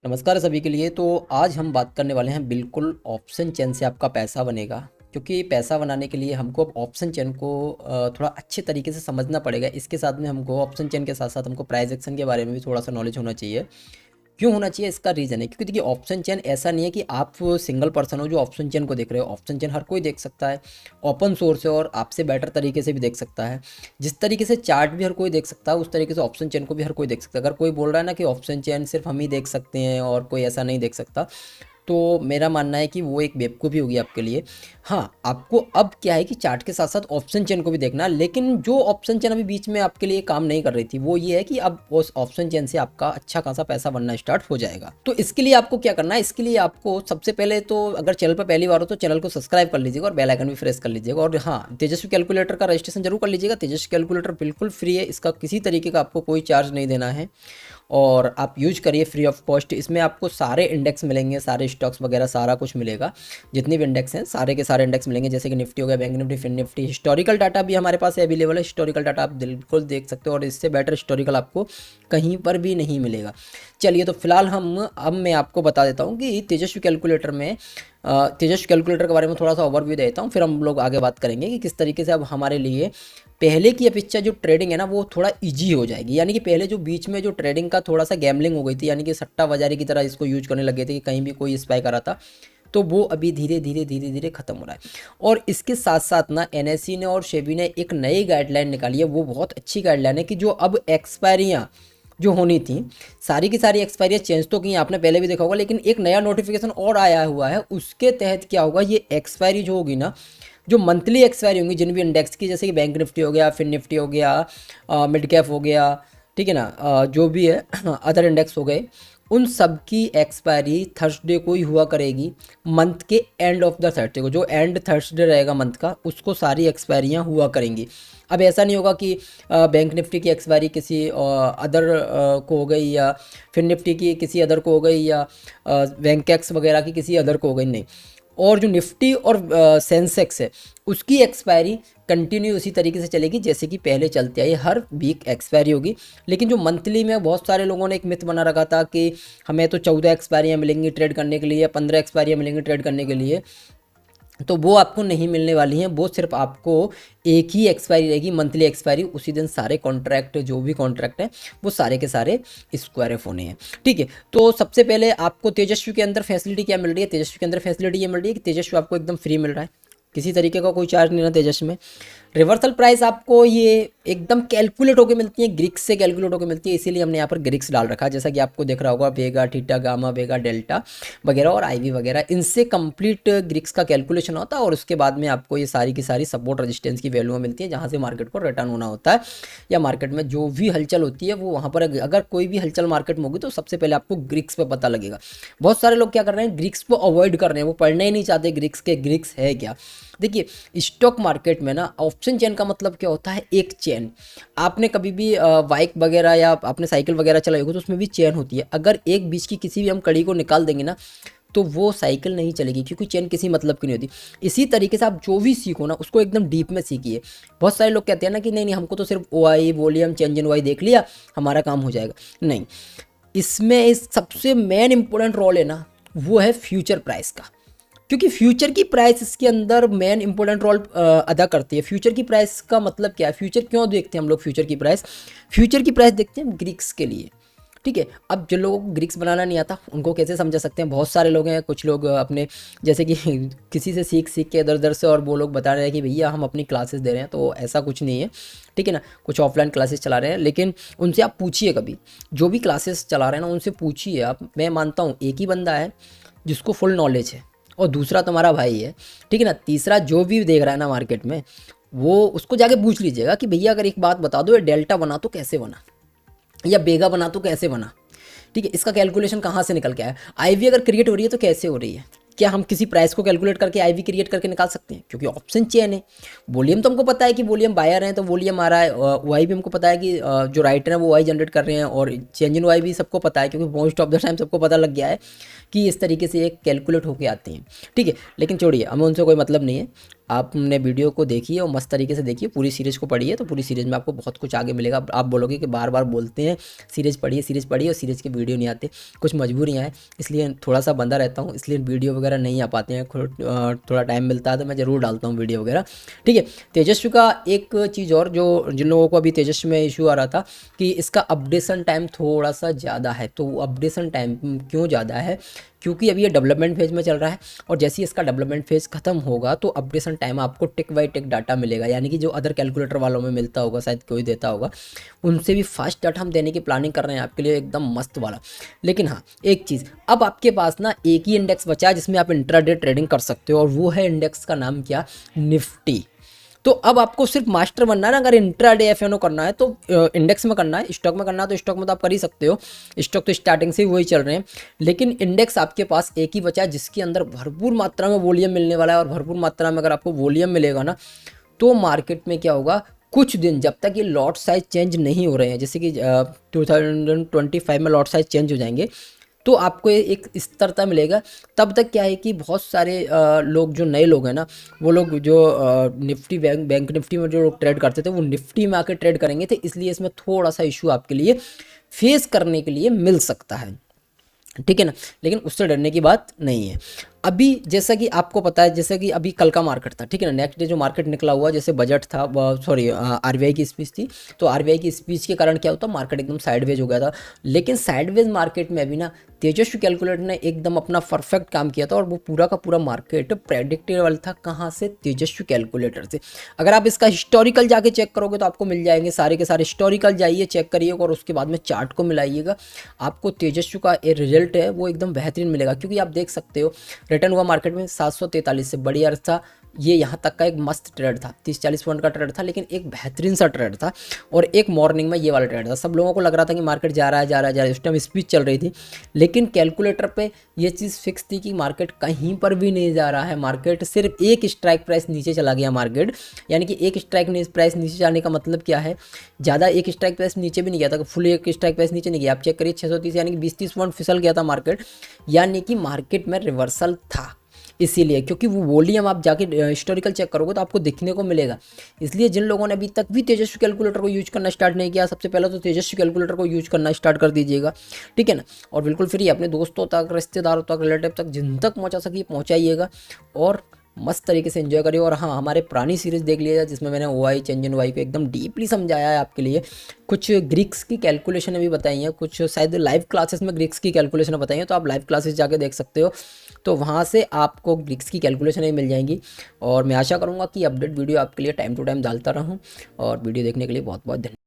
नमस्कार सभी के लिए। तो आज हम बात करने वाले हैं बिल्कुल ऑप्शन चेन से आपका पैसा बनेगा। क्योंकि पैसा बनाने के लिए हमको अब ऑप्शन चेन को थोड़ा अच्छे तरीके से समझना पड़ेगा। इसके साथ में हमको ऑप्शन चेन के साथ साथ हमको प्राइस एक्शन के बारे में भी थोड़ा सा नॉलेज होना चाहिए। क्यों होना चाहिए, इसका रीज़न है क्योंकि देखिए ऑप्शन चेन ऐसा नहीं है कि आप सिंगल पर्सन हो जो ऑप्शन चेन को देख रहे हो। ऑप्शन चेन हर कोई देख सकता है, ओपन सोर्स है और आपसे बेटर तरीके से भी देख सकता है। जिस तरीके से चार्ट भी हर कोई देख सकता है उस तरीके से ऑप्शन चेन को भी हर कोई देख सकता है। अगर कोई बोल रहा है ना कि ऑप्शन चेन सिर्फ हम ही देख सकते हैं और कोई ऐसा नहीं देख सकता, तो मेरा मानना है कि वो एक बेवकूफ़ी होगी आपके लिए। हाँ, आपको अब क्या है कि चार्ट के साथ साथ ऑप्शन चेन को भी देखना है, लेकिन जो ऑप्शन चेन अभी बीच में आपके लिए काम नहीं कर रही थी वो ये है कि अब उस ऑप्शन चेन से आपका अच्छा खासा पैसा बनना स्टार्ट हो जाएगा। तो इसके लिए आपको क्या करना है, इसके लिए आपको सबसे पहले तो अगर चैनल पर पहली बार हो तो चैनल को सब्सक्राइब कर लीजिएगा और बेल आइकन भी प्रेस कर लीजिएगा। और हाँ, तेजस्वी कैलकुलेटर का रजिस्ट्रेशन जरूर कर लीजिएगा। तेजस्वी कैलकुलेटर बिल्कुल फ्री है, इसका किसी तरीके का आपको कोई चार्ज नहीं देना है और आप यूज करिए फ्री ऑफ कॉस्ट। इसमें आपको सारे इंडेक्स मिलेंगे, सारे स्टॉक्स वगैरह सारा कुछ मिलेगा। जितने भी इंडेक्स हैं सारे के सारे इंडेक्स मिलेंगे, जैसे कि निफ्टी हो गया, bank Nifty, fin Nifty. Historical data भी हमारे पास अवेलेबल है। हिस्टोरिकल डाटा आप बिल्कुल देख सकते हो और इससे बेटर हिस्टोरिकल आपको कहीं पर भी नहीं मिलेगा। चलिए, तो फिलहाल अब मैं आपको बता देता हूँ कि तेजस्वी कैलकुलेटर में तेजस्वी कैलकुलेटर के बारे में थोड़ा सा ओवरव्यू देता हूँ, फिर हम लोग आगे बात करेंगे कि किस तरीके से अब हमारे लिए पहले की अपेक्षा जो ट्रेडिंग है ना वो थोड़ा इजी हो जाएगी। यानी कि पहले जो बीच में जो ट्रेडिंग का थोड़ा सा गैम्बलिंग हो गई थी, यानी कि सट्टा बाजारी की तरह इसको यूज करने लगे थे कि कहीं भी कोई स्पाइक आ रहा था, तो वो अभी धीरे धीरे धीरे धीरे खत्म हो रहा है। और इसके साथ साथ ना एनएसई ने और सेबी ने एक नई गाइडलाइन निकाली है। वो बहुत अच्छी गाइडलाइन है कि जो अब एक्सपायरियाँ जो होनी थी, सारी की सारी एक्सपायरियाँ चेंज तो की आपने पहले भी देखा होगा, लेकिन एक नया नोटिफिकेशन और आया हुआ है। उसके तहत क्या होगा, ये एक्सपायरी जो होगी ना, जो मंथली एक्सपायरी होंगी जिन भी इंडेक्स की, जैसे कि बैंक निफ्टी हो गया, फिन निफ्टी हो गया, मिड कैप हो गया, ठीक है ना, जो भी है अदर इंडेक्स हो गए, उन सब की एक्सपायरी थर्सडे को ही हुआ करेगी। मंथ के एंड ऑफ द थर्सडे को, जो एंड थर्सडे रहेगा मंथ का, उसको सारी एक्सपायरियाँ हुआ करेंगी। अब ऐसा नहीं होगा कि बैंक निफ्टी की एक्सपायरी किसी अदर को हो गई, या फिन निफ्टी की किसी अदर को हो गई, या बैंकेक्स वगैरह की किसी अदर को हो गई, नहीं। और जो निफ्टी और सेंसेक्स है उसकी एक्सपायरी कंटिन्यू उसी तरीके से चलेगी जैसे कि पहले चलती आई, हर वीक एक्सपायरी होगी। लेकिन जो मंथली में बहुत सारे लोगों ने एक मिथ बना रखा था कि हमें तो 14 एक्सपायरियाँ मिलेंगी ट्रेड करने के लिए या 15 एक्सपायरियाँ मिलेंगी ट्रेड करने के लिए, तो वो आपको नहीं मिलने वाली हैं। वो सिर्फ आपको एक ही एक्सपायरी रहेगी, मंथली एक्सपायरी। उसी दिन सारे कॉन्ट्रैक्ट, जो भी कॉन्ट्रैक्ट हैं वो सारे के सारे स्क्वायर ऑफ होने हैं, ठीक है। तो सबसे पहले आपको तेजस्वी के अंदर फैसिलिटी क्या मिल रही है, तेजस्वी के अंदर फैसिलिटी ये मिल रही है कि तेजस्वी आपको एकदम फ्री मिल रहा है, किसी तरीके का कोई चार्ज नहीं ना तेजस्वी में। रिवर्सल प्राइस आपको ये एकदम कैलकुलेट होकर मिलती है, ग्रिक्स से कैलकुलेट होकर मिलती है, इसीलिए हमने यहाँ पर ग्रिक्स डाल रखा है। जैसा कि आपको दिख रहा होगा, वेगा, थीटा, गामा, वेगा, डेल्टा वगैरह और आईवी वगैरह, इनसे कंप्लीट ग्रिक्स का कैलकुलेशन होता है और उसके बाद में आपको ये सारी की सारी सपोर्ट रेजिस्टेंस की वैल्यू मिलती है, जहाँ से मार्केट को रिटर्न होना होता है, या मार्केट में जो भी हलचल होती है वो वहाँ पर अगर कोई भी हलचल मार्केट में होगी तो सबसे पहले आपको ग्रिक्स पे पता लगेगा। बहुत सारे लोग क्या कर रहे हैं, ग्रिक्स को अवॉइड कर रहे हैं, वो पढ़ना ही नहीं चाहते ग्रिक्स के, ग्रिक्स है क्या। देखिए स्टॉक मार्केट में ना ऑप्शन चेन का मतलब क्या होता है, एक चेन। आपने कभी भी बाइक वगैरह या आपने साइकिल वगैरह चलाई होगी तो उसमें भी चेन होती है। अगर एक बीच की किसी भी हम कड़ी को निकाल देंगे ना तो वो साइकिल नहीं चलेगी, क्योंकि चेन किसी मतलब की नहीं होती। इसी तरीके से आप जो भी सीखो ना उसको एकदम डीप में सीखिए। बहुत सारे लोग कहते हैं ना कि नहीं नहीं हमको तो सिर्फ ओ आई, वॉल्यूम, चेंज इन वाई देख लिया हमारा काम हो जाएगा। नहीं, इसमें इस सबसे मेन इंपॉर्टेंट रोल है ना, वो है फ्यूचर प्राइस का। क्योंकि फ्यूचर की प्राइस इसके अंदर मेन इंपॉर्टेंट रोल अदा करती है। फ्यूचर की प्राइस का मतलब क्या है, फ्यूचर क्यों देखते हैं हम लोग, फ्यूचर की प्राइस, फ्यूचर की प्राइस देखते हैं ग्रीक्स के लिए, ठीक है। अब जिन लोगों को ग्रीक्स बनाना नहीं आता उनको कैसे समझा सकते हैं। बहुत सारे लोग हैं, कुछ लोग अपने जैसे कि किसी से सीख सीख के इधर उधर से, और वो लोग बता रहे हैं कि भैया हम अपनी क्लासेस दे रहे हैं, तो ऐसा कुछ नहीं है, ठीक है ना। कुछ ऑफलाइन क्लासेस चला रहे हैं, लेकिन उनसे आप पूछिए, कभी जो भी क्लासेस चला रहे हैं ना उनसे पूछिए आप। मैं मानता हूँ एक ही बंदा है जिसको फुल नॉलेज है और दूसरा तुम्हारा भाई है, ठीक है ना। तीसरा जो भी देख रहा है ना मार्केट में, वो उसको जाके पूछ लीजिएगा कि भैया अगर एक बात बता दो, ये डेल्टा बना तो कैसे बना, या बेगा बना तो कैसे बना, ठीक है। इसका कैलकुलेशन कहाँ से निकल के आया, आईवी अगर क्रिएट हो रही है तो कैसे हो रही है। क्या हम किसी प्राइस को कैलकुलेट करके आईवी क्रिएट करके निकाल सकते हैं, क्योंकि ऑप्शन चेन है। वॉल्यूम तो हमको पता है कि वॉल्यूम बायर है तो वॉल्यूम आ रहा है, वाई भी हमको पता है कि जो राइटर है वो वाई जनरेट कर रहे हैं, और चेंज इन वाई भी सबको पता है, क्योंकि मोस्ट ऑफ द टाइम सबको पता लग गया है कि इस तरीके से ये कैलकुलेट होके आते हैं, ठीक है। लेकिन छोड़िए, हमें उनसे कोई मतलब नहीं है। आपने वीडियो को देखिए और मस्त तरीके से देखिए, पूरी सीरीज़ को पढ़िए, तो पूरी सीरीज़ में आपको बहुत कुछ आगे मिलेगा। आप बोलोगे कि बार बार बोलते हैं सीरीज़ पढ़िए और सीरीज़ के वीडियो नहीं आते, कुछ मजबूरियाँ हैं इसलिए थोड़ा सा बंदा रहता हूँ, इसलिए वीडियो वगैरह नहीं आ पाते हैं। थोड़ा टाइम मिलता है तो मैं ज़रूर डालता हूँ वीडियो वगैरह, ठीक है। तेजस्वी का एक चीज़ और, जो जिन लोगों को अभी तेजस्वी में इशू आ रहा था कि इसका अपडेशन टाइम थोड़ा सा ज़्यादा है, तो अपडेशन टाइम क्यों ज़्यादा है, क्योंकि अभी ये डेवलपमेंट फेज़ में चल रहा है और जैसे ही इसका डेवलपमेंट फेज़ खत्म होगा तो अपडेशन टाइम आपको टिक बाई टिक डाटा मिलेगा, यानी कि जो अदर कैलकुलेटर वालों में मिलता होगा, शायद कोई देता होगा, उनसे भी फास्ट डाटा हम देने की प्लानिंग कर रहे हैं आपके लिए, एकदम मस्त वाला। लेकिन हाँ, एक चीज़, अब आपके पास ना एक ही इंडेक्स बचा है जिसमें आप इंट्राडे ट्रेडिंग कर सकते हो, और वो है इंडेक्स का नाम क्या, निफ्टी। तो अब आपको सिर्फ मास्टर बनना है ना, अगर इंट्राडे एफएनओ करना है तो इंडेक्स में करना है, स्टॉक में करना है तो स्टॉक में तो आप कर ही सकते हो, स्टॉक तो स्टार्टिंग से ही वही चल रहे हैं। लेकिन इंडेक्स आपके पास एक ही बचा है जिसके अंदर भरपूर मात्रा में वॉल्यूम मिलने वाला है, और भरपूर मात्रा में अगर आपको वॉल्यूम मिलेगा ना तो मार्केट में क्या होगा, कुछ दिन जब तक ये लॉट साइज चेंज नहीं हो रहे हैं, जैसे कि 2025 में लॉट साइज चेंज हो जाएंगे तो आपको एक स्थिरता मिलेगा। तब तक क्या है कि बहुत सारे लोग, जो नए लोग हैं ना, वो लोग जो निफ्टी बैंक निफ्टी में जो लोग ट्रेड करते थे वो निफ्टी में आके ट्रेड करेंगे थे, इसलिए इसमें थोड़ा सा इशू आपके लिए फेस करने के लिए मिल सकता है, ठीक है ना। लेकिन उससे डरने की बात नहीं है। अभी जैसा कि आपको पता है, जैसा कि अभी कल का मार्केट था, ठीक है ना, नेक्स्ट डे जो मार्केट निकला हुआ, जैसे बजट था, सॉरी आरबीआई की स्पीच थी, तो आरबीआई की स्पीच के कारण क्या होता, मार्केट एकदम साइडवेज हो गया था। लेकिन साइडवेज मार्केट में अभी ना तेजस्वी कैलकुलेटर ने एकदम अपना परफेक्ट काम किया था, और वो पूरा का पूरा मार्केट प्रेडिक्टेबल था। कहाँ से, तेजस्वी कैलकुलेटर से। अगर आप इसका हिस्टोरिकल जाके चेक करोगे तो आपको मिल जाएंगे सारे के सारे, हिस्टोरिकल जाइए चेक करिएगा और उसके बाद में चार्ट को मिलाइएगा, आपको तेजस्वी का ये रिजल्ट है वो एकदम बेहतरीन मिलेगा। क्योंकि आप देख सकते हो रिटर्न हुआ मार्केट में 743 से, बड़ी अर्थ था ये, यहाँ तक का एक मस्त ट्रेड था, 30-40 पॉइंट का ट्रेड था, लेकिन एक बेहतरीन सा ट्रेड था। और एक मॉर्निंग में ये वाला ट्रेड था, सब लोगों को लग रहा था कि मार्केट जा रहा है जा रहा है जा रहा है, उस टाइम स्पीच चल रही थी, लेकिन कैलकुलेटर पे ये चीज़ फिक्स थी कि मार्केट कहीं पर भी नहीं जा रहा है, मार्केट सिर्फ एक स्ट्राइक प्राइस नीचे चला गया मार्केट। यानी कि एक स्ट्राइक प्राइस नीचे जाने का मतलब क्या है, ज़्यादा एक स्ट्राइक प्राइस नीचे भी नहीं गया था, फुल एक स्ट्राइक प्राइस नीचे नहीं गया, आप चेक करिए 630, यानी कि 20-30 पॉइंट फिसल गया था मार्केट, यानी कि मार्केट में रिवर्सल था। इसीलिए, क्योंकि वो वॉल्यूम आप जाके हिस्टोरिकल चेक करोगे तो आपको दिखने को मिलेगा। इसलिए जिन लोगों ने अभी तक भी तेजस्वी कैलकुलेटर को यूज करना स्टार्ट नहीं किया, सबसे पहले तो तेजस्वी कैलकुलेटर को यूज करना स्टार्ट कर दीजिएगा, ठीक है ना। और बिल्कुल फ्री, अपने दोस्तों तक, रिश्तेदारों तक, रिलेटिव तक, जिन तक पहुँचा सकिए पहुँचाइएगा, और मस्त तरीके से एंजॉय करिए। और हाँ, हमारे पुरानी सीरीज़ देख लीजिए जिसमें मैंने OI चेंज इन वाई को एकदम डीपली समझाया है आपके लिए, कुछ ग्रीक्स की कैलकुलेशन भी बताई हैं, कुछ शायद लाइव क्लासेस में ग्रीक्स की कैलकुलेशन बताई हैं, तो आप लाइव क्लासेस जाके देख सकते हो, तो वहाँ से आपको ग्रीक्स की कैलकुलेशन भी मिल जाएंगी। और मैं आशा करूँगा कि अपडेट वीडियो आपके लिए टाइम टू टाइम डालता रहूँ, और वीडियो देखने के लिए बहुत बहुत धन्यवाद।